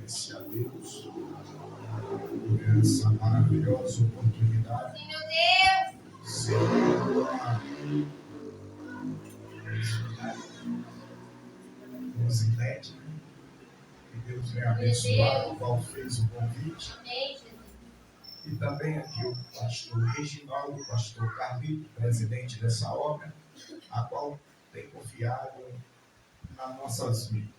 agradecer a Deus por essa maravilhosa oportunidade. Sim, meu Deus. Rosinete, que Deus venha abençoar, o qual fez o convite. Amém, Jesus. E também aqui o pastor Reginaldo, o pastor Carlito, presidente dessa obra, a qual tem confiado nas nossas vidas.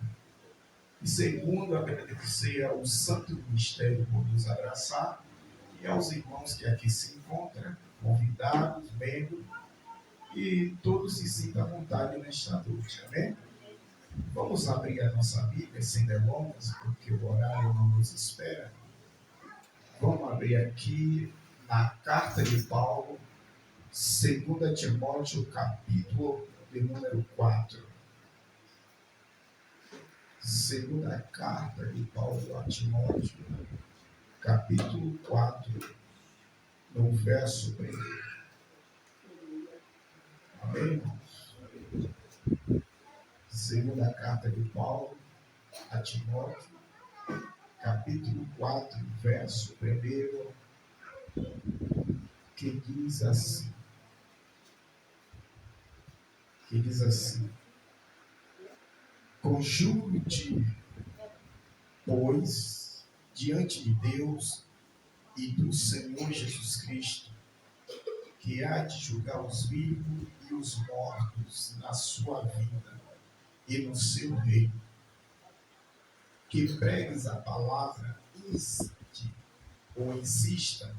E segundo, agradecer ao Santo Ministério por nos abraçar e aos irmãos que aqui se encontram, convidados, membros, e todos se sintam à vontade nesta noite, amém? Vamos abrir a nossa Bíblia sem delongas, porque o horário não nos espera. Vamos abrir aqui na carta de Paulo, 2 Timóteo, capítulo de número 4. Segunda carta de Paulo a Timóteo, capítulo 4, no verso 1. Amém, irmãos? Segunda carta de Paulo a Timóteo, capítulo 4, verso 1, que diz assim, conjuro-te, pois, diante de Deus e do Senhor Jesus Cristo, que há de julgar os vivos e os mortos na sua vida e no seu reino, que pregues a palavra, insista,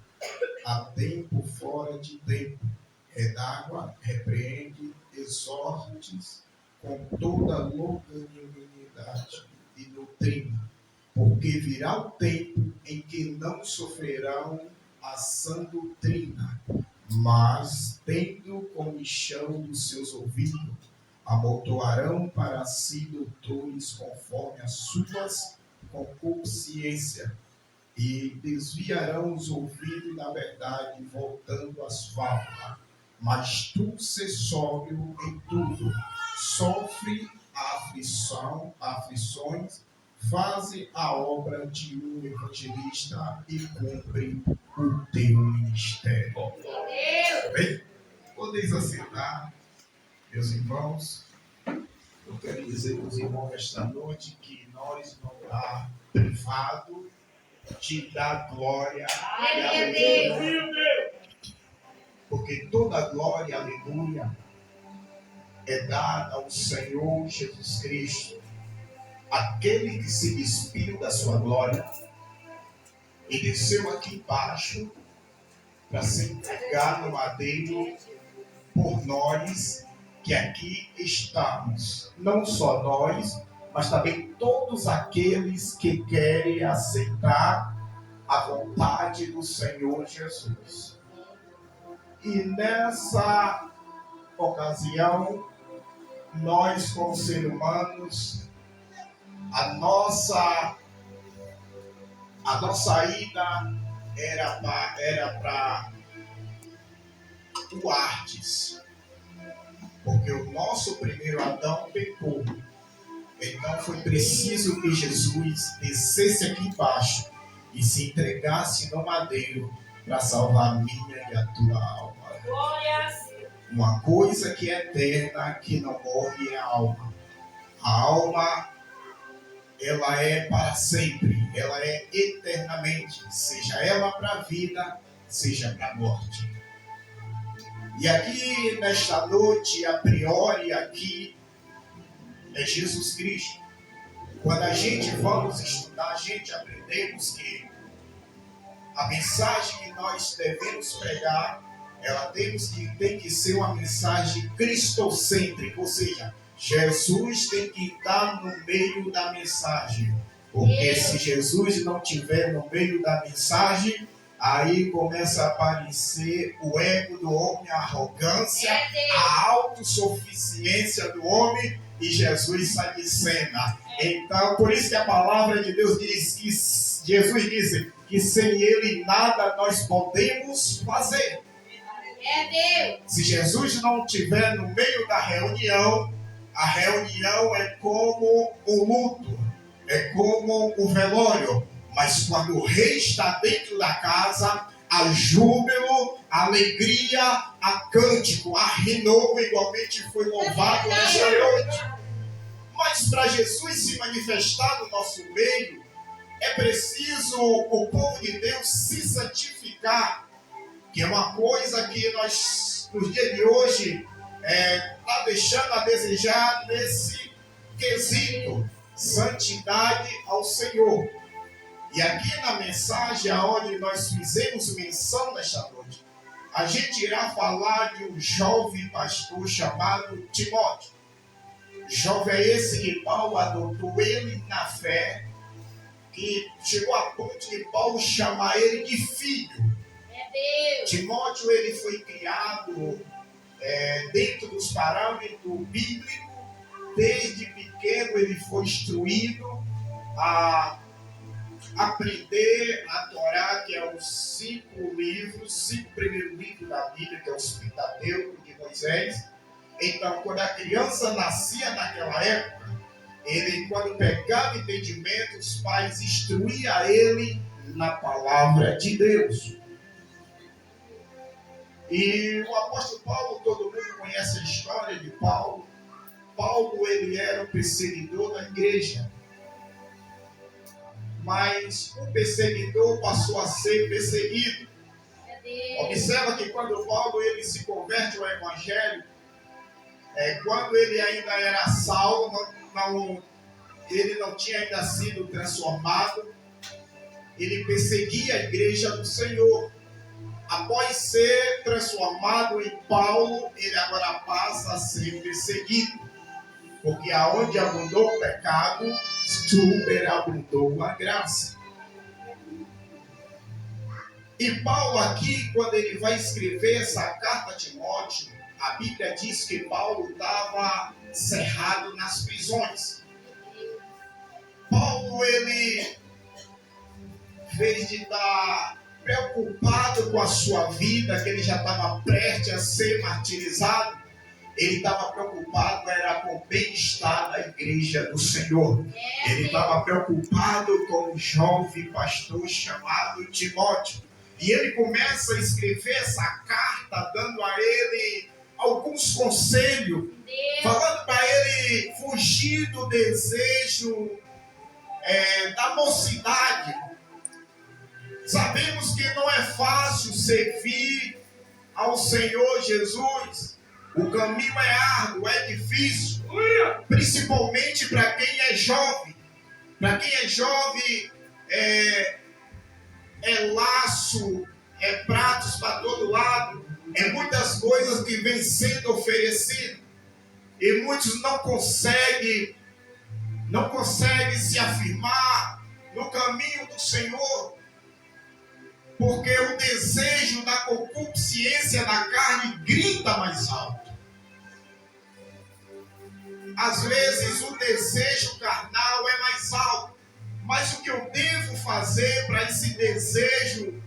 a tempo fora de tempo, redágua, repreende, exortes com toda longanimidade e doutrina, porque virá o tempo em que não sofrerão a sã doutrina, mas, tendo comichão dos seus ouvidos, amontoarão para si doutores conforme as suas concupiscências, e desviarão os ouvidos da verdade, voltando às fábulas. Mas tu se sóbrio em tudo, sofre aflições, faze a obra de um evangelista e cumpre o teu ministério. Bem, podeis assentar, meus irmãos. Eu quero dizer para os irmãos esta noite que nós não estamos privados de dar glória e aleluia. Porque toda glória e aleluia é dada ao Senhor Jesus Cristo, aquele que se despiu da sua glória e desceu aqui embaixo para se entregar no madeiro por nós que aqui estamos. Não só nós, mas também todos aqueles que querem aceitar a vontade do Senhor Jesus. E nessa ocasião, nós como seres humanos, a nossa ida era para o Artes, porque o nosso primeiro Adão pecou. Então foi preciso que Jesus descesse aqui embaixo e se entregasse no madeiro para salvar a minha e a tua alma. Uma coisa que é eterna, que não morre, é a alma. A alma, ela é para sempre, ela é eternamente, seja ela para a vida, seja para a morte. E aqui, nesta noite, a priori, aqui é Jesus Cristo. Quando a gente vamos estudar, a gente aprendemos que a mensagem que nós devemos pregar, ela tem que ser uma mensagem cristocêntrica, ou seja, Jesus tem que estar no meio da mensagem. Porque se Jesus não estiver no meio da mensagem, aí começa a aparecer o ego do homem, a arrogância, a autossuficiência do homem, e Jesus sai de cena. Então, por isso que a palavra de Deus diz que Jesus disse que sem Ele nada nós podemos fazer. Se Jesus não estiver no meio da reunião, a reunião é como um luto. é como o velório, mas quando o rei está dentro da casa, há júbilo, alegria, há cântico, há renovo, igualmente foi louvado nesta noite. Mas para Jesus se manifestar no nosso meio, é preciso o povo de Deus se santificar, que é uma coisa que nós, nos dias de hoje, está deixando a desejar nesse quesito, santidade ao Senhor. E aqui na mensagem, onde nós fizemos menção nesta noite, a gente irá falar de um jovem pastor chamado Timóteo. Jovem é esse que Paulo adotou ele na fé, que chegou a ponto de Paulo chamar ele de filho. Timóteo, ele foi criado dentro dos parâmetros bíblicos. Desde pequeno ele foi instruído a aprender a Torá, que é os 5 primeiros livros da Bíblia, que é o Pentateuco de Moisés. Então, quando a criança nascia naquela época, ele, quando pegava entendimento, os pais instruíam ele na palavra de Deus. E o apóstolo Paulo, todo mundo conhece a história de Paulo. Paulo, ele era um perseguidor da igreja. Mas o perseguidor passou a ser perseguido. Observa que quando Paulo ele se converte ao evangelho, quando ele ainda era Saulo, ele não tinha ainda sido transformado, ele perseguia a igreja do Senhor. Após ser transformado em Paulo, ele agora passa a ser perseguido. Porque aonde abundou o pecado, superabundou a graça. E Paulo aqui, quando ele vai escrever essa carta a Timóteo, a Bíblia diz que Paulo estava cerrado nas prisões. Paulo, ele fez de estar preocupado com a sua vida, que ele já estava prestes a ser martirizado. Ele estava preocupado era com o bem-estar da igreja do Senhor. Ele estava preocupado com um jovem pastor chamado Timóteo. E ele começa a escrever essa carta, dando a ele alguns conselhos, falando para ele fugir do desejo da mocidade. Sabemos que não é fácil servir ao Senhor Jesus. O caminho é árduo, é difícil, principalmente para quem é jovem. Para quem é jovem, é laço, é pratos para todo lado, é muitas coisas que vêm sendo oferecidas. E muitos não conseguem se afirmar no caminho do Senhor, porque o desejo da concupiscência da carne grita mais alto. Às vezes o desejo carnal é mais alto, mas o que eu devo fazer para esse desejo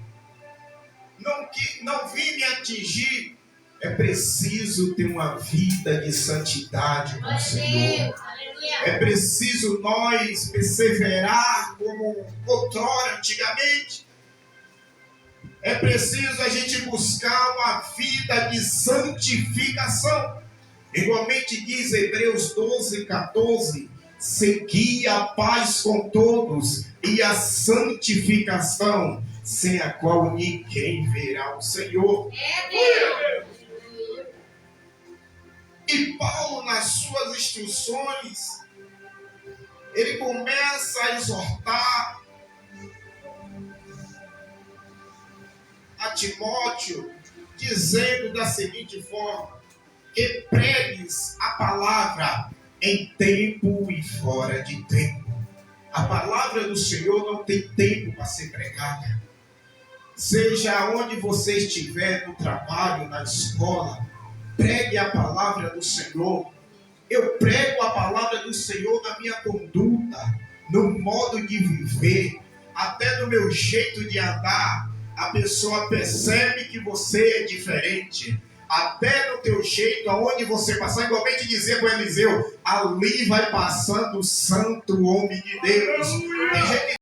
não vir me atingir? É preciso ter uma vida de santidade com o Senhor. É preciso nós perseverar como outrora, antigamente. É preciso a gente buscar uma vida de santificação. Igualmente diz Hebreus 12:14, segui a paz com todos e a santificação, sem a qual ninguém verá o Senhor. E Paulo, nas suas instruções, ele começa a exortar a Timóteo, dizendo da seguinte forma: que pregues a palavra em tempo e fora de tempo. A palavra do Senhor não tem tempo para ser pregada. Seja onde você estiver, no trabalho, na escola, pregue a palavra do Senhor. Eu prego a palavra do Senhor na minha conduta, no modo de viver, até no meu jeito de andar. A pessoa percebe que você é diferente. até no teu jeito, aonde você passar, igualmente dizer para Eliseu, ali vai passando o santo homem de Deus. Tem gente